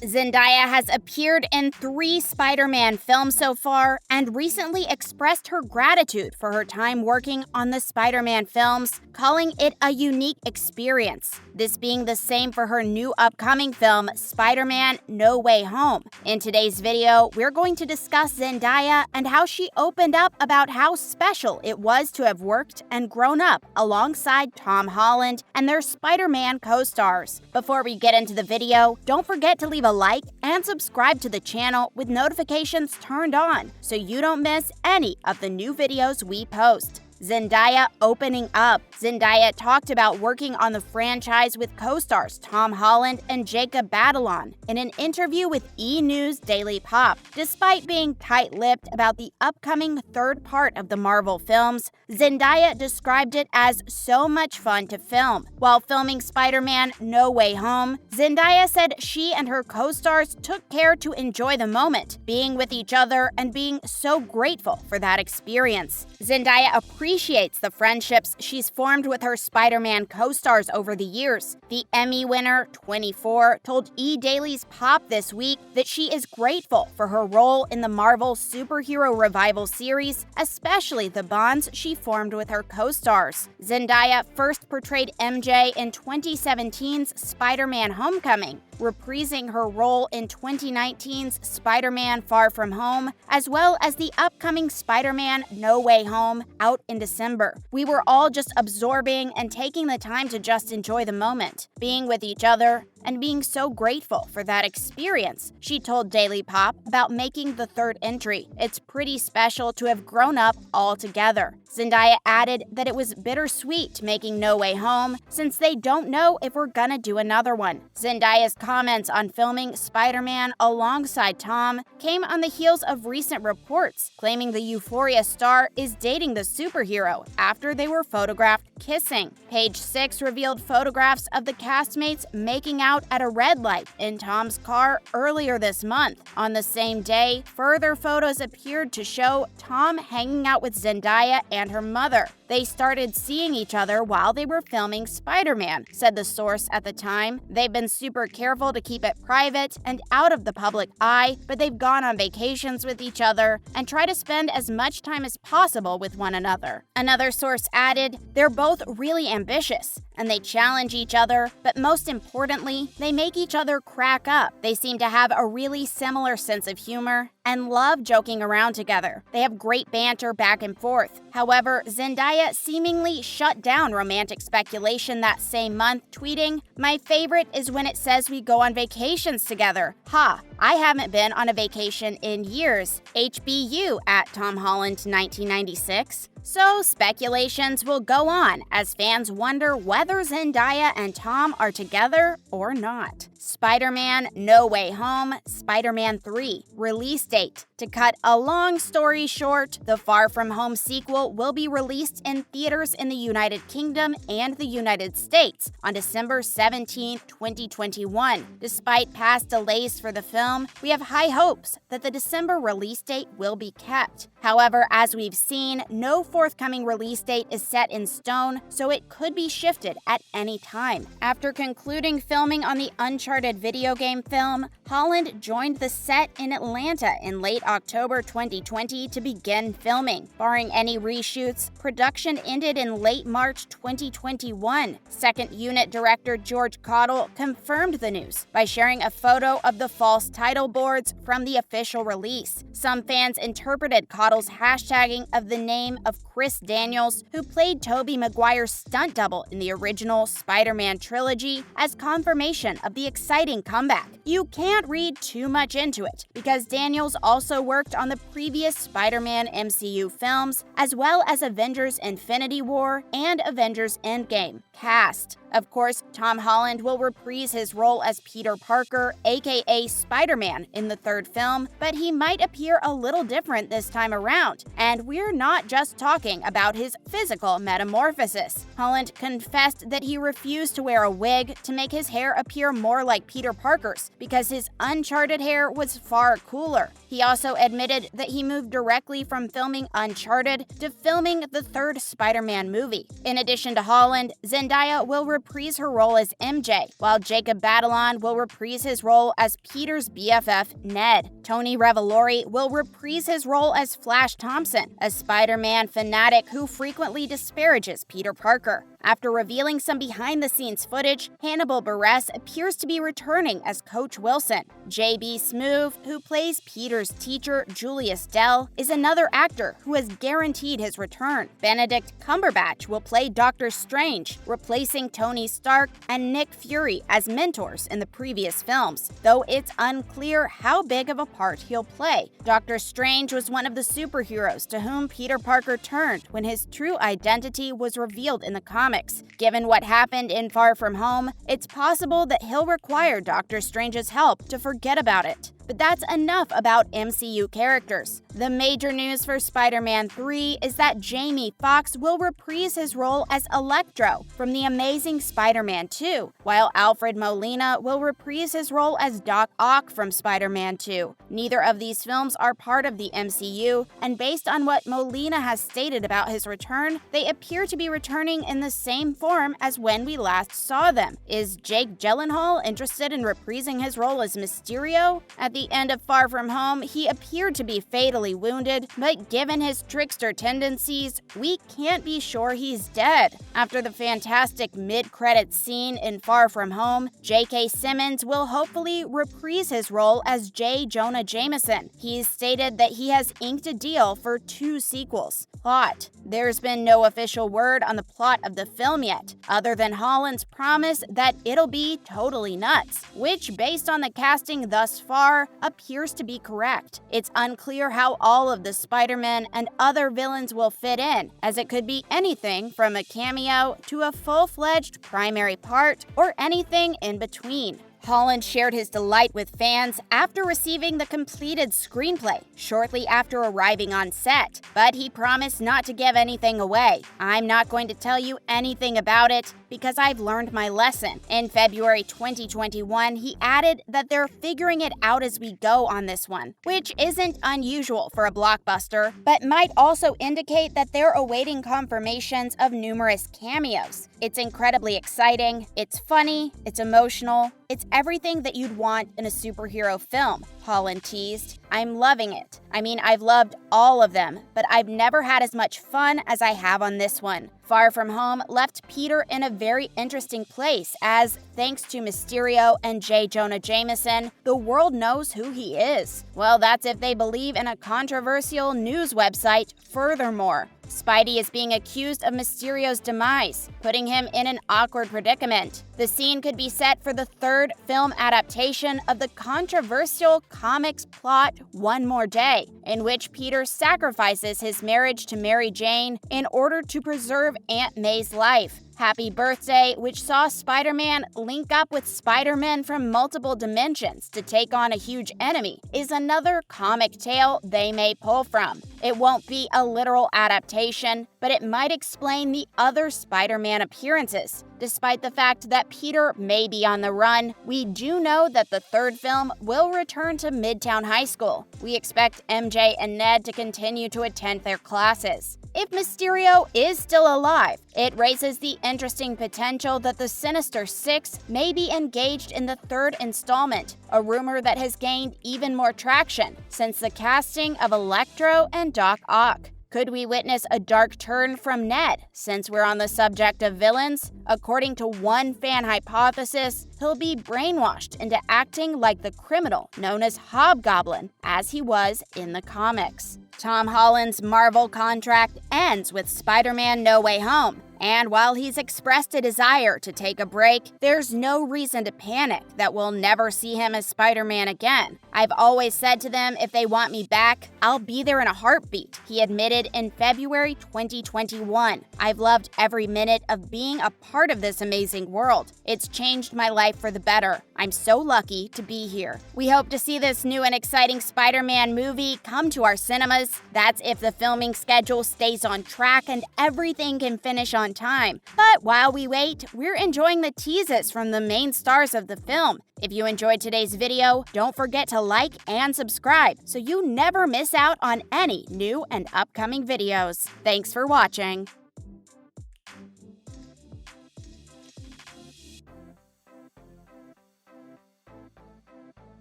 Zendaya has appeared in 3 Spider-Man films so far and recently expressed her gratitude for her time working on the Spider-Man films, calling it a unique experience. This being the same for her new upcoming film, Spider-Man No Way Home. In today's video, we're going to discuss Zendaya and how she opened up about how special it was to have worked and grown up alongside Tom Holland and their Spider-Man co-stars. Before we get into the video, don't forget to leave a like and subscribe to the channel with notifications turned on so you don't miss any of the new videos we post. Zendaya Opening Up. Zendaya talked about working on the franchise with co-stars Tom Holland and Jacob Batalon in an interview with E! News Daily Pop. Despite being tight-lipped about the upcoming third part of the Marvel films, Zendaya described it as so much fun to film. While filming Spider-Man No Way Home, Zendaya said she and her co-stars took care to enjoy the moment, being with each other and being so grateful for that experience. Zendaya appreciates the friendships she's formed with her Spider-Man co-stars over the years. The Emmy winner, 24, told E! Daily's Pop this week that she is grateful for her role in the Marvel superhero revival series, especially the bonds she formed with her co-stars. Zendaya first portrayed MJ in 2017's Spider-Man Homecoming, reprising her role in 2019's Spider-Man Far From Home, as well as the upcoming Spider-Man No Way Home out in December. We were all just absorbing and taking the time to just enjoy the moment, being with each other, and being so grateful for that experience, she told Daily Pop about making the third entry. It's pretty special to have grown up all together. Zendaya added that it was bittersweet making No Way Home since they don't know if we're gonna do another one. Zendaya's comments on filming Spider-Man alongside Tom came on the heels of recent reports claiming the Euphoria star is dating the superhero after they were photographed kissing. Page 6 revealed photographs of the castmates making out at a red light in Tom's car earlier this month. On the same day, further photos appeared to show Tom hanging out with Zendaya and her mother. They started seeing each other while they were filming Spider-Man, said the source at the time. They've been super careful to keep it private and out of the public eye, but they've gone on vacations with each other and try to spend as much time as possible with one another. Another source added, they're both really ambitious and they challenge each other, but most importantly, they make each other crack up. They seem to have a really similar sense of humor and love joking around together. They have great banter back and forth. However, Zendaya seemingly shut down romantic speculation that same month, tweeting, "My favorite is when it says we go on vacations together. Ha, I haven't been on a vacation in years. HBU at Tom Holland 1996. So speculations will go on as fans wonder whether Zendaya and Tom are together or not. Spider-Man No Way Home, Spider-Man 3, release date. To cut a long story short, the Far From Home sequel will be released in theaters in the United Kingdom and the United States on December 17, 2021. Despite past delays for the film, we have high hopes that the December release date will be kept. However, as we've seen, no forthcoming release date is set in stone, so it could be shifted at any time. After concluding filming on the Uncharted video game film, Holland joined the set in Atlanta in late October 2020 to begin filming. Barring any reshoots, production ended in late March 2021. Second unit director George Cottle confirmed the news by sharing a photo of the false title boards from the official release. Some fans interpreted Cottle's hashtagging of the name of Chris Daniels, who played Tobey Maguire's stunt double in the original Spider-Man trilogy, as confirmation of the exciting comeback. You can't read too much into it, because Daniels also worked on the previous Spider-Man MCU films, as well as Avengers Infinity War and Avengers Endgame. Cast. Of course, Tom Holland will reprise his role as Peter Parker, aka Spider-Man, in the third film, but he might appear a little different this time around. And we're not just talking talking about his physical metamorphosis. Holland confessed that he refused to wear a wig to make his hair appear more like Peter Parker's because his Uncharted hair was far cooler. He also admitted that he moved directly from filming Uncharted to filming the third Spider-Man movie. In addition to Holland, Zendaya will reprise her role as MJ, while Jacob Batalon will reprise his role as Peter's BFF, Ned. Tony Revolori will reprise his role as Flash Thompson, a Spider-Man fanatic who frequently disparages Peter Parker. After revealing some behind-the-scenes footage, Hannibal Buress appears to be returning as Coach Wilson. J.B. Smoove, who plays Peter's teacher Julius Dell, is another actor who has guaranteed his return. Benedict Cumberbatch will play Doctor Strange, replacing Tony Stark and Nick Fury as mentors in the previous films, though it's unclear how big of a part he'll play. Doctor Strange was one of the superheroes to whom Peter Parker turned when his true identity was revealed in the comics. Given what happened in Far From Home, it's possible that he'll require Doctor Strange's help to forget about it. But that's enough about MCU characters. The major news for Spider-Man 3 is that Jamie Foxx will reprise his role as Electro from The Amazing Spider-Man 2, while Alfred Molina will reprise his role as Doc Ock from Spider-Man 2. Neither of these films are part of the MCU, and based on what Molina has stated about his return, they appear to be returning in the same form as when we last saw them. Is Jake Gyllenhaal interested in reprising his role as Mysterio? At the end of Far From Home, he appeared to be fatally wounded, but given his trickster tendencies, we can't be sure he's dead. After the fantastic mid-credits scene in Far From Home, J.K. Simmons will hopefully reprise his role as J. Jonah Jameson. He's stated that he has inked a deal for 2 sequels. Plot. There's been no official word on the plot of the film yet, other than Holland's promise that it'll be totally nuts, which, based on the casting thus far, appears to be correct. It's unclear how all of the Spider-Men and other villains will fit in, as it could be anything from a cameo to a full-fledged primary part, or anything in between. Holland shared his delight with fans after receiving the completed screenplay shortly after arriving on set, but he promised not to give anything away. "I'm not going to tell you anything about it because I've learned my lesson." In February 2021, he added that they're figuring it out as we go on this one, which isn't unusual for a blockbuster, but might also indicate that they're awaiting confirmations of numerous cameos. It's incredibly exciting, it's funny, it's emotional, it's everything that you'd want in a superhero film, Holland teased. "I'm loving it. I mean, I've loved all of them, but I've never had as much fun as I have on this one." Far From Home left Peter in a very interesting place as, thanks to Mysterio and J. Jonah Jameson, the world knows who he is. Well, that's if they believe in a controversial news website. Furthermore, Spidey is being accused of Mysterio's demise, putting him in an awkward predicament. The scene could be set for the third film adaptation of the controversial comics plot One More Day, in which Peter sacrifices his marriage to Mary Jane in order to preserve Aunt May's life. Happy Birthday, which saw Spider-Man link up with Spider-Men from multiple dimensions to take on a huge enemy, is another comic tale they may pull from. It won't be a literal adaptation, but it might explain the other Spider-Man appearances. Despite the fact that Peter may be on the run, we do know that the third film will return to Midtown High School. We expect MJ and Ned to continue to attend their classes. If Mysterio is still alive, it raises the interesting potential that the Sinister Six may be engaged in the third installment, a rumor that has gained even more traction since the casting of Electro and Doc Ock. Could we witness a dark turn from Ned, since we're on the subject of villains? According to one fan hypothesis, he'll be brainwashed into acting like the criminal known as Hobgoblin, as he was in the comics. Tom Holland's Marvel contract ends with Spider-Man No Way Home. And while he's expressed a desire to take a break, there's no reason to panic that we'll never see him as Spider-Man again. "I've always said to them if they want me back, I'll be there in a heartbeat," he admitted in February 2021. "I've loved every minute of being a part of this amazing world. It's changed my life for the better. I'm so lucky to be here." We hope to see this new and exciting Spider-Man movie come to our cinemas. That's if the filming schedule stays on track and everything can finish on time. But while we wait, we're enjoying the teases from the main stars of the film. If you enjoyed today's video, don't forget to like and subscribe so you never miss out on any new and upcoming videos. Thanks for watching.